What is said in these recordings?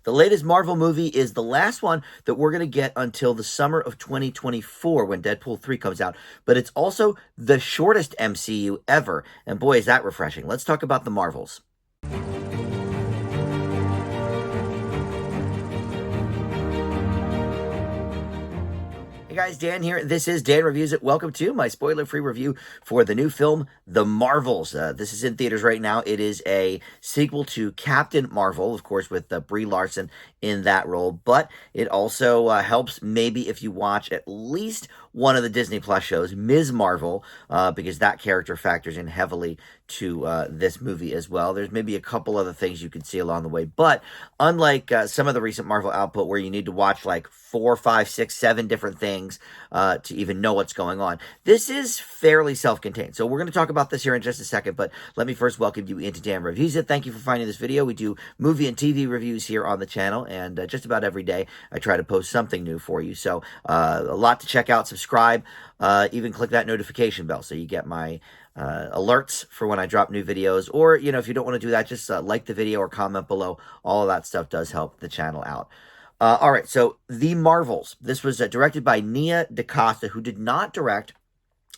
The latest Marvel movie is the last one that we're going to get until the summer of 2024 when Deadpool 3 comes out. But it's also the shortest MCU ever. And boy, is that refreshing. Let's talk about the Marvels. Hey guys, Dan here. This is Dan Reviews It. Welcome to my spoiler-free review for the new film, The Marvels. This is in theaters right now. It is a sequel to Captain Marvel, of course, with Brie Larson in that role. But it also helps maybe if you watch at least one of the Disney Plus shows, Ms. Marvel, because that character factors in heavily to this movie as well. There's maybe a couple other things you can see along the way. But unlike some of the recent Marvel output where you need to watch like 4, 5, 6, 7 different things to even know what's going on, this is fairly self-contained. So we're going to talk about this here in just a second, but let me first welcome you into Dan Reviews It. Thank you for finding this video. We do movie and TV reviews here on the channel, and just about every day I try to post something new for you. So a lot to check out. Subscribe, even click that notification bell so you get my alerts for when I drop new videos. Or, you know, if you don't want to do that, just like the video or comment below. All of that stuff does help the channel out. All right, so The Marvels. This was directed by Nia DaCosta, who did not direct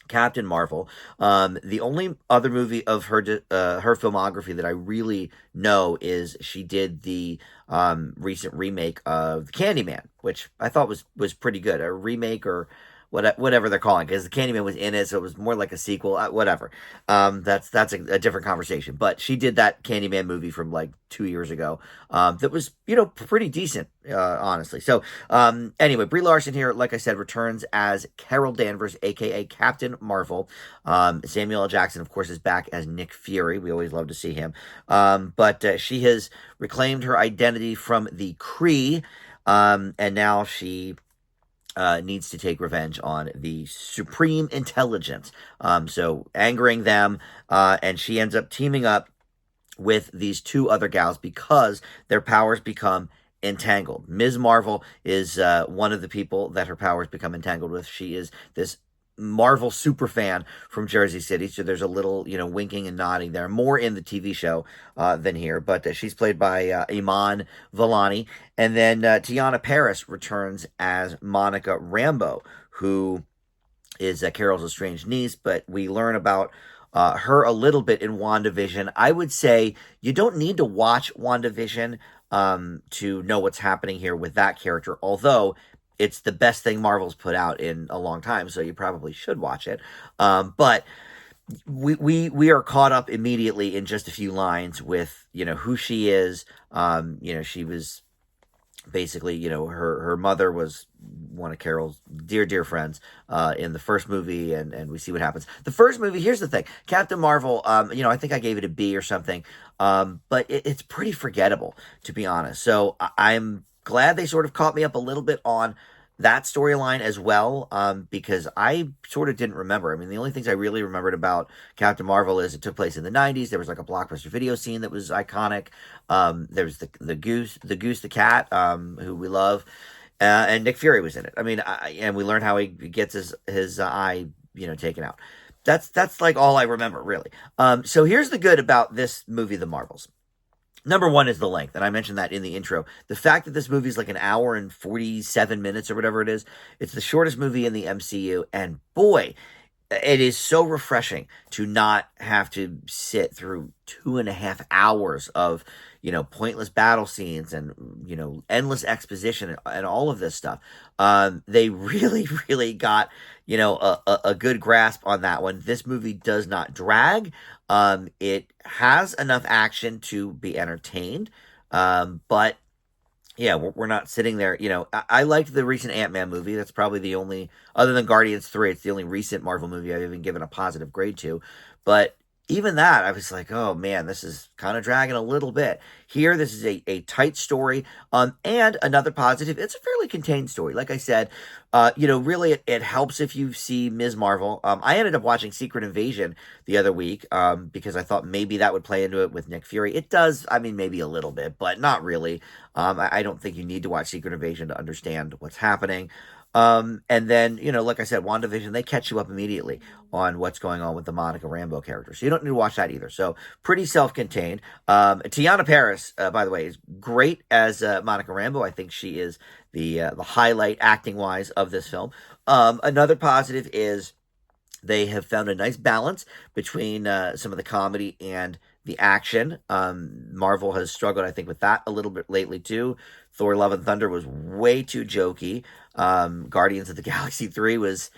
Captain Marvel. The only other movie of her filmography that I really know is she did the recent remake of Candyman, which I thought was pretty good. A remake or whatever they're calling it, because the Candyman was in it, so it was more like a sequel, whatever. That's a different conversation. But she did that Candyman movie from like 2 years ago that was, you know, pretty decent, honestly. So anyway, Brie Larson here, like I said, returns as Carol Danvers, a.k.a. Captain Marvel. Samuel L. Jackson, of course, is back as Nick Fury. We always love to see him. But she has reclaimed her identity from the Kree, and now she needs to take revenge on the Supreme Intelligence. So angering them, and she ends up teaming up with these two other gals because their powers become entangled. Ms. Marvel is one of the people that her powers become entangled with. She is this Marvel super fan from Jersey City, so there's a little, you know, winking and nodding there, more in the TV show than here, but she's played by Iman Vellani, and then Tiana Paris returns as Monica Rambeau, who is Carol's estranged niece, but we learn about her a little bit in WandaVision. I would say you don't need to watch WandaVision to know what's happening here with that character, although it's the best thing Marvel's put out in a long time, so you probably should watch it. But we are caught up immediately in just a few lines with, you know, who she is. You know, she was basically, you know, her mother was one of Carol's dear friends in the first movie, and we see what happens. The first movie, here's the thing, Captain Marvel, you know, I think I gave it a B or something, but it's pretty forgettable, to be honest. So I'm glad they sort of caught me up a little bit on that storyline as well, because I sort of didn't remember. I mean, the only things I really remembered about Captain Marvel is it took place in the 90s. There was like a blockbuster video scene that was iconic. There was the goose, the cat, who we love, and Nick Fury was in it. I mean, and we learned how he gets his eye, you know, taken out. That's like all I remember, really. So here's the good about this movie, The Marvels. Number one is the length, and I mentioned that in the intro. The fact that this movie is like an hour and 47 minutes or whatever it is, it's the shortest movie in the MCU, and boy, it is so refreshing to not have to sit through 2.5 hours of, you know, pointless battle scenes and, you know, endless exposition and all of this stuff. They really got, you know, a good grasp on that one. This movie does not drag. It has enough action to be entertained, but yeah, we're not sitting there. You know, I liked the recent Ant-Man movie. That's probably the only, other than Guardians 3, it's the only recent Marvel movie I've even given a positive grade to. But even that, I was like, oh man, this is kind of dragging a little bit. Here, this is a tight story, and another positive, it's a fairly contained story. Like I said, you know, really, it helps if you see Ms. Marvel. I ended up watching Secret Invasion the other week, because I thought maybe that would play into it with Nick Fury. It does, I mean, maybe a little bit, but not really. I don't think you need to watch Secret Invasion to understand what's happening. And then, like I said, WandaVision, they catch you up immediately on what's going on with the Monica Rambeau character. So you don't need to watch that either. So pretty self-contained. Tiana Paris, by the way, is great as Monica Rambeau. I think she is the highlight acting-wise of this film. Another positive is they have found a nice balance between some of the comedy and the action. Marvel has struggled, I think, with that a little bit lately too. Thor: Love and Thunder was way too jokey. Guardians of the Galaxy 3 was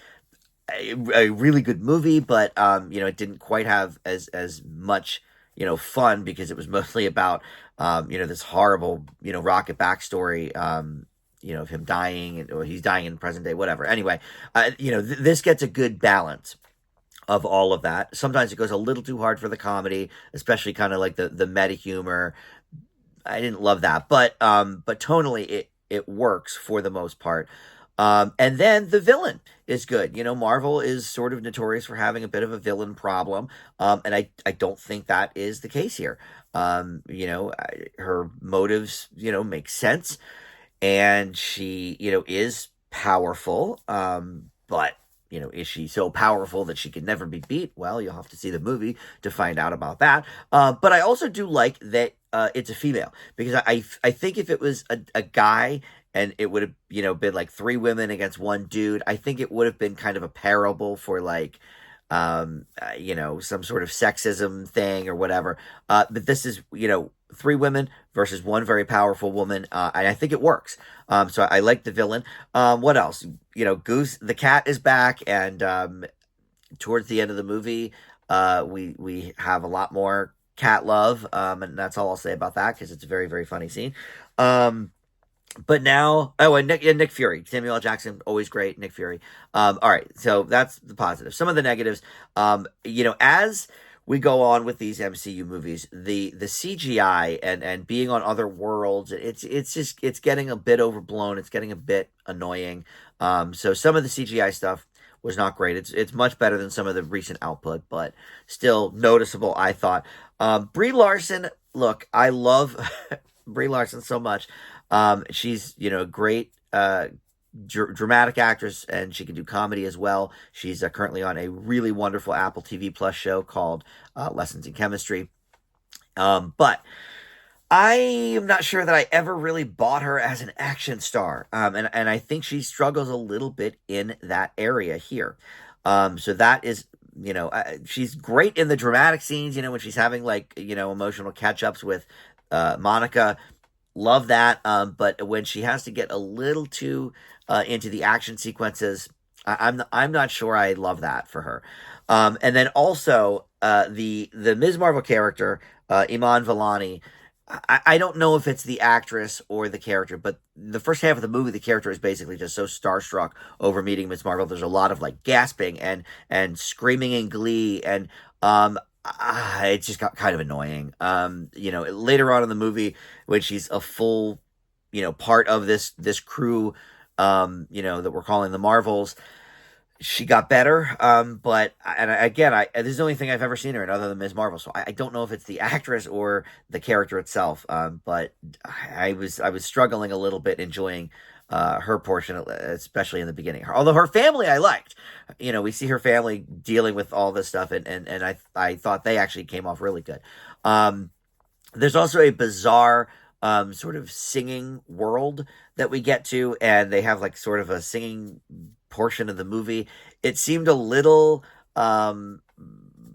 a really good movie, but it didn't quite have as much fun because it was mostly about this horrible Rocket backstory. Of him dying, or he's dying in present day, whatever. Anyway, this gets a good balance of all of that. Sometimes it goes a little too hard for the comedy, especially kind of like the meta humor. I didn't love that, but tonally it works for the most part. And then the villain is good. Marvel is sort of notorious for having a bit of a villain problem, and I don't think that is the case here. Her motives make sense, and she is powerful, but is she so powerful that she can never be beat? Well, you'll have to see the movie to find out about that. But I also do like that it's a female, because I think if it was a guy and it would have been like three women against one dude, I think it would have been kind of a parable for like some sort of sexism thing or whatever. But this is three women versus one very powerful woman, and I think it works. So I like the villain. What else? Goose the cat is back, and towards the end of the movie, we have a lot more cat love, and that's all I'll say about that, because it's a very, very funny scene. But now, and Nick Fury, Samuel L. Jackson, always great. Nick Fury. All right, so that's the positive. Some of the negatives, as we go on with these MCU movies, the CGI and being on other worlds, it's getting a bit overblown. It's getting a bit annoying. So some of the CGI stuff was not great. It's much better than some of the recent output, but still noticeable, I thought. Brie Larson, look, I love Brie Larson so much. She's a great dramatic actress, and she can do comedy as well. She's currently on a really wonderful Apple TV Plus show called Lessons in Chemistry. But I am not sure that I ever really bought her as an action star. And I think she struggles a little bit in that area here. So that is, she's great in the dramatic scenes, when she's having emotional catch-ups with Monica. Love that. But when she has to get a little too into the action sequences, I'm not sure I love that for her. And then also the Ms. Marvel character, Iman Vellani. I don't know if it's the actress or the character, but the first half of the movie, the character is basically just so starstruck over meeting Ms. Marvel. There's a lot of gasping and screaming in glee, and it just got kind of annoying. Later on in the movie, when she's a full, part of this crew, that we're calling the Marvels, she got better. But this is the only thing I've ever seen her in other than Ms. Marvel. So I don't know if it's the actress or the character itself. But I was struggling a little bit enjoying her portion, especially in the beginning. Although her family I liked. We see her family dealing with all this stuff, and I thought they actually came off really good. There's also a bizarre sort of singing world that we get to, and they have sort of a singing portion of the movie. It seemed a little out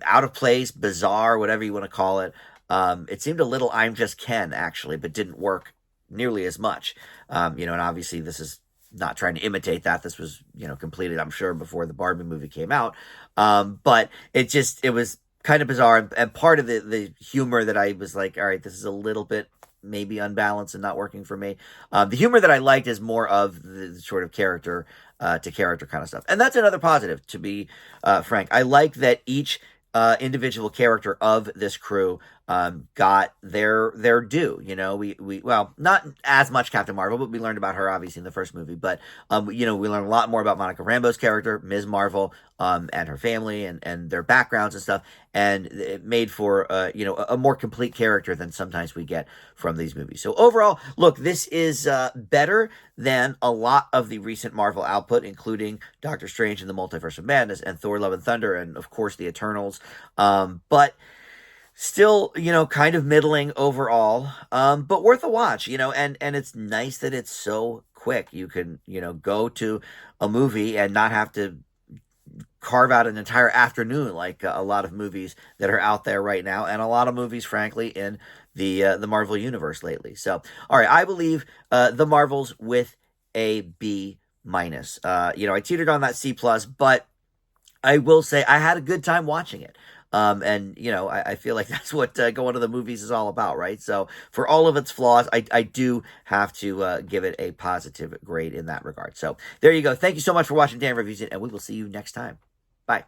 of place, bizarre, whatever you want to call it. It seemed a little I'm Just Ken, actually, but didn't work nearly as much. And obviously this is not trying to imitate that. This was, completed, I'm sure, before the Barbie movie came out. But it was kind of bizarre, and part of the humor that I was like, all right, this is a little bit maybe unbalanced and not working for me. The humor that I liked is more of the sort of character to character kind of stuff. And that's another positive, to be frank. I like that each individual character of this crew got their due. You know, we well, not as much Captain Marvel, but we learned about her obviously in the first movie. But you know, we learned a lot more about Monica Rambeau's character, Ms. Marvel, and her family and their backgrounds and stuff, and it made for you know, a more complete character than sometimes we get from these movies. So overall, look, this is better than a lot of the recent Marvel output, including Doctor Strange and the Multiverse of Madness and Thor: Love and Thunder, and of course the Eternals. But still, you know, kind of middling overall, but worth a watch, you know, and it's nice that it's so quick. You can, you know, go to a movie and not have to carve out an entire afternoon like a lot of movies that are out there right now, and a lot of movies, frankly, in the Marvel universe lately. So, all right, I believe the Marvels with a B minus. You know, I teetered on that C plus, but I will say I had a good time watching it. And you know, I feel like that's what going to the movies is all about, right? So for all of its flaws, I do have to give it a positive grade in that regard. So there you go. Thank you so much for watching Dan Reviews It, and we will see you next time. Bye.